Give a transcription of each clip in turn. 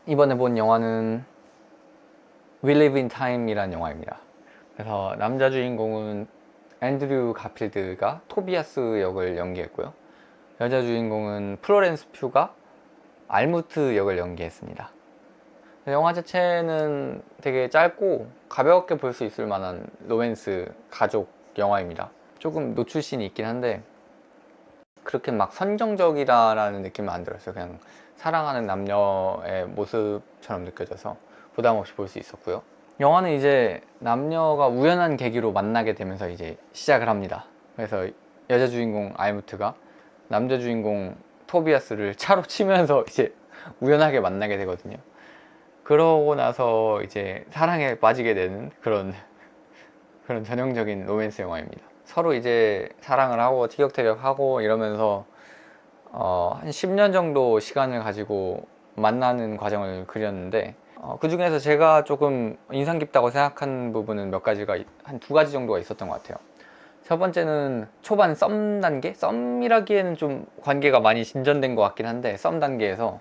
이번에 본 영화는 We Live in Time이라는 영화입니다. 그래서 남자 주인공은 앤드류 가필드가 토비아스 역을 연기했고요. 여자 주인공은 플로렌스 퓨가 알무트 역을 연기했습니다. 영화 자체는 되게 짧고 가볍게 볼 수 있을 만한 로맨스 가족 영화입니다. 조금 노출씬이 있긴 한데 그렇게 막 선정적이다라는 느낌은 안 들었어요. 그냥 사랑하는 남녀의 모습처럼 느껴져서 부담 없이 볼 수 있었고요. 영화는 이제 남녀가 우연한 계기로 만나게 되면서 이제 시작을 합니다. 그래서 여자 주인공 알무트가 남자 주인공 토비아스를 차로 치면서 이제 우연하게 만나게 되거든요. 그러고 나서 이제 사랑에 빠지게 되는 그런 전형적인 로맨스 영화입니다. 서로 이제 사랑을 하고 티격태격하고 이러면서 한 10년 정도 시간을 가지고 만나는 과정을 그렸는데 그 중에서 제가 조금 인상 깊다고 생각한 부분은 몇 가지가 한 두 가지 정도가 있었던 것 같아요. 첫 번째는 초반 썸 단계? 썸이라기에는 좀 관계가 많이 진전된 것 같긴 한데 썸 단계에서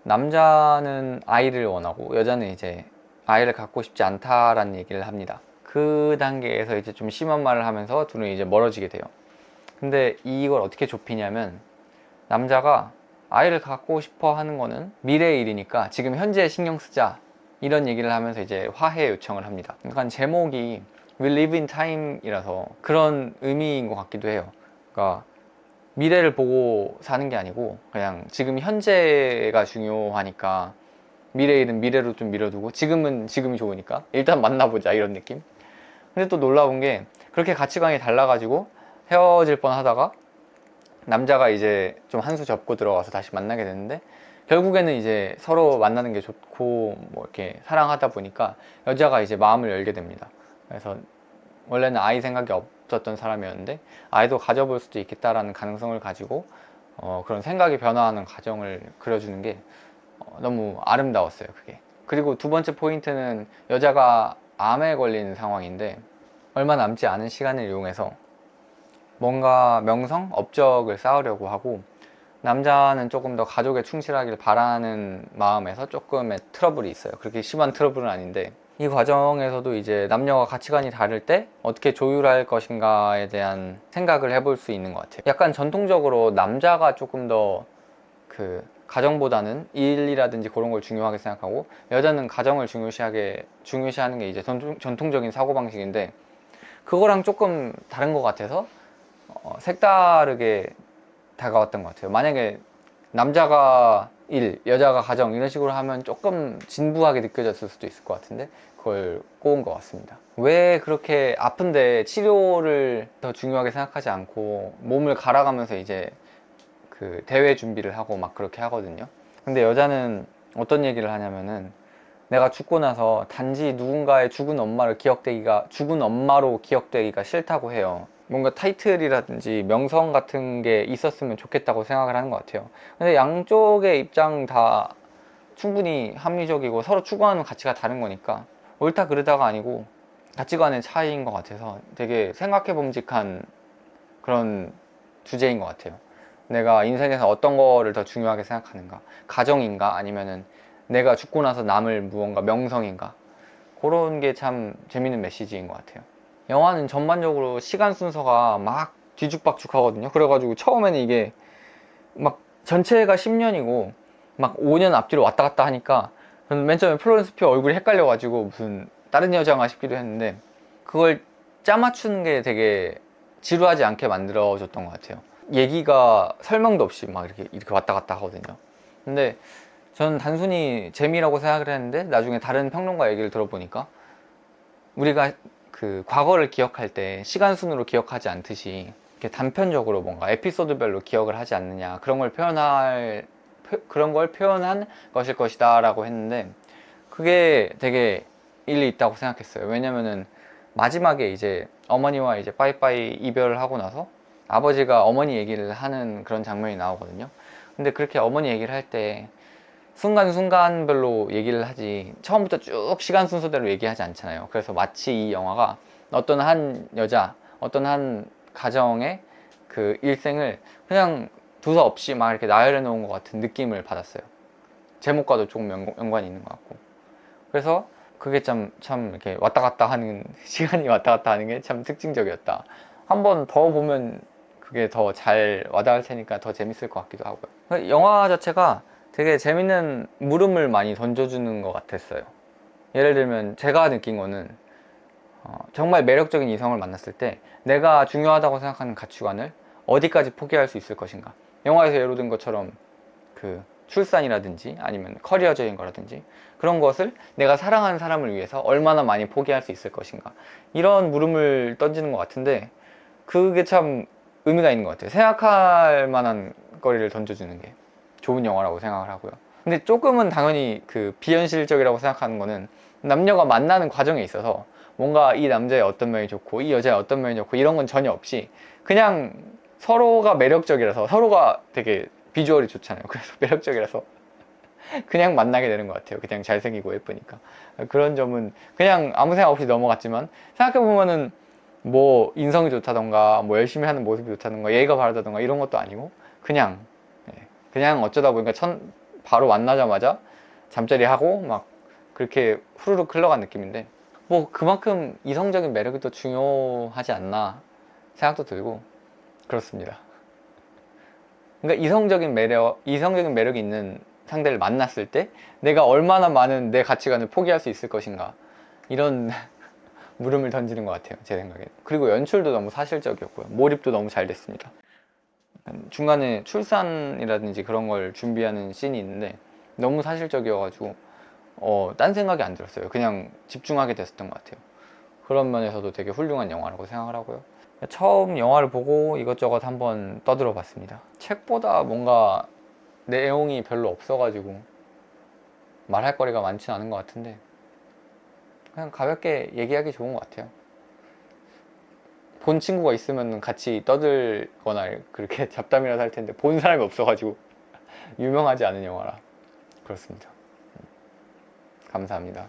남자는 아이를 원하고 여자는 이제 아이를 갖고 싶지 않다라는 얘기를 합니다. 그 단계에서 이제 좀 심한 말을 하면서 둘은 이제 멀어지게 돼요. 근데 이걸 어떻게 좁히냐면 남자가 아이를 갖고 싶어 하는 거는 미래의 일이니까 지금 현재에 신경 쓰자 이런 얘기를 하면서 이제 화해 요청을 합니다. 약간 제목이 We Live in Time 이라서 그런 의미인 것 같기도 해요. 그러니까 미래를 보고 사는 게 아니고 그냥 지금 현재가 중요하니까 미래의 일은 미래로 좀 미뤄두고 지금은 지금이 좋으니까 일단 만나보자 이런 느낌. 근데 또 놀라운 게 그렇게 가치관이 달라가지고 헤어질 뻔 하다가 남자가 이제 좀 한 수 접고 들어가서 다시 만나게 되는데 결국에는 이제 서로 만나는 게 좋고 뭐 이렇게 사랑하다 보니까 여자가 이제 마음을 열게 됩니다. 그래서 원래는 아이 생각이 없었던 사람이었는데 아이도 가져볼 수도 있겠다라는 가능성을 가지고 그런 생각이 변화하는 과정을 그려주는 게 너무 아름다웠어요, 그게. 그리고 두 번째 포인트는 여자가 암에 걸린 상황인데 얼마 남지 않은 시간을 이용해서 뭔가 명성, 업적을 쌓으려고 하고 남자는 조금 더 가족에 충실하길 바라는 마음에서 조금의 트러블이 있어요. 그렇게 심한 트러블은 아닌데 이 과정에서도 이제 남녀가 가치관이 다를 때 어떻게 조율할 것인가에 대한 생각을 해볼 수 있는 것 같아요. 약간 전통적으로 남자가 조금 더 그 가정보다는 일이라든지 그런 걸 중요하게 생각하고 여자는 가정을 중요시하는 게 이제 전통적인 사고방식인데 그거랑 조금 다른 것 같아서 색다르게 다가왔던 것 같아요. 만약에 남자가 일, 여자가 가정 이런 식으로 하면 조금 진부하게 느껴졌을 수도 있을 것 같은데 그걸 꼬은 것 같습니다. 왜 그렇게 아픈데 치료를 더 중요하게 생각하지 않고 몸을 갈아가면서 이제 그 대회 준비를 하고 막 그렇게 하거든요. 근데 여자는 어떤 얘기를 하냐면은 내가 죽고 나서 단지 누군가의 죽은 엄마로 기억되기가 싫다고 해요. 뭔가 타이틀이라든지 명성 같은 게 있었으면 좋겠다고 생각을 하는 것 같아요. 근데 양쪽의 입장 다 충분히 합리적이고 서로 추구하는 가치가 다른 거니까 옳다 그르다가 아니고 가치관의 차이인 것 같아서 되게 생각해 봄직한 그런 주제인 것 같아요. 내가 인생에서 어떤 거를 더 중요하게 생각하는가? 가정인가? 아니면은 내가 죽고 나서 남을 무언가 명성인가? 그런 게 참 재밌는 메시지인 것 같아요. 영화는 전반적으로 시간 순서가 막 뒤죽박죽 하거든요. 그래가지고 처음에는 이게 막 전체가 10년이고 막 5년 앞뒤로 왔다 갔다 하니까 저는 맨 처음에 플로렌스 퓨 얼굴이 헷갈려가지고 무슨 다른 여자인가 싶기도 했는데 그걸 짜맞추는 게 되게 지루하지 않게 만들어줬던 것 같아요. 얘기가 설명도 없이 막 이렇게 왔다 갔다 하거든요. 근데 저는 단순히 재미라고 생각을 했는데 나중에 다른 평론가 얘기를 들어보니까 우리가 그 과거를 기억할 때 시간 순으로 기억하지 않듯이 이렇게 단편적으로 뭔가 에피소드별로 기억을 하지 않느냐 그런 걸 표현한 것일 것이다 라고 했는데 그게 되게 일리 있다고 생각했어요. 왜냐면은 마지막에 이제 어머니와 이제 빠이빠이 이별을 하고 나서 아버지가 어머니 얘기를 하는 그런 장면이 나오거든요. 근데 그렇게 어머니 얘기를 할 때 순간순간별로 얘기를 하지 처음부터 쭉 시간 순서대로 얘기하지 않잖아요. 그래서 마치 이 영화가 어떤 한 여자, 어떤 한 가정의 그 일생을 그냥 두서없이 막 이렇게 나열해 놓은 것 같은 느낌을 받았어요. 제목과도 조금 연관이 있는 것 같고, 그래서 그게 참 이렇게 왔다 갔다 하는 시간이 왔다 갔다 하는 게 참 특징적이었다. 한 번 더 보면 그게 더 잘 와닿을 테니까 더 재밌을 것 같기도 하고요. 영화 자체가 되게 재밌는 물음을 많이 던져주는 것 같았어요. 예를 들면 제가 느낀 거는 정말 매력적인 이성을 만났을 때 내가 중요하다고 생각하는 가치관을 어디까지 포기할 수 있을 것인가. 영화에서 예로 든 것처럼 그 출산이라든지 아니면 커리어적인 거라든지 그런 것을 내가 사랑하는 사람을 위해서 얼마나 많이 포기할 수 있을 것인가, 이런 물음을 던지는 것 같은데, 그게 참 의미가 있는 것 같아요. 생각할 만한 거리를 던져주는 게 좋은 영화라고 생각을 하고요. 근데 조금은 당연히 그 비현실적이라고 생각하는 거는, 남녀가 만나는 과정에 있어서 뭔가 이 남자의 어떤 면이 좋고 이 여자의 어떤 면이 좋고 이런 건 전혀 없이 그냥 서로가 매력적이라서, 서로가 되게 비주얼이 좋잖아요. 그래서 매력적이라서 그냥 만나게 되는 것 같아요. 그냥 잘생기고 예쁘니까. 그런 점은 그냥 아무 생각 없이 넘어갔지만, 생각해보면은 뭐 인성이 좋다던가 뭐 열심히 하는 모습이 좋다던가 예의가 바르다던가 이런 것도 아니고, 그냥 그냥 어쩌다 보니까 바로 만나자마자 잠자리 하고 막 그렇게 후루룩 흘러간 느낌인데, 뭐 그만큼 이성적인 매력이 더 중요하지 않나 생각도 들고 그렇습니다. 그러니까 이성적인 매력이 있는 상대를 만났을 때 내가 얼마나 많은 내 가치관을 포기할 수 있을 것인가, 이런 물음을 던지는 것 같아요, 제 생각에. 그리고 연출도 너무 사실적이었고요. 몰입도 너무 잘 됐습니다. 중간에 출산이라든지 그런 걸 준비하는 씬이 있는데 너무 사실적이어가지고 딴 생각이 안 들었어요. 그냥 집중하게 됐었던 것 같아요. 그런 면에서도 되게 훌륭한 영화라고 생각을 하고요. 처음 영화를 보고 이것저것 한번 떠들어 봤습니다. 책보다 뭔가 내용이 별로 없어가지고 말할 거리가 많지는 않은 것 같은데, 그냥 가볍게 얘기하기 좋은 것 같아요. 본 친구가 있으면 같이 떠들거나 그렇게 잡담이라도 할 텐데, 본 사람이 없어가지고 유명하지 않은 영화라 그렇습니다. 감사합니다.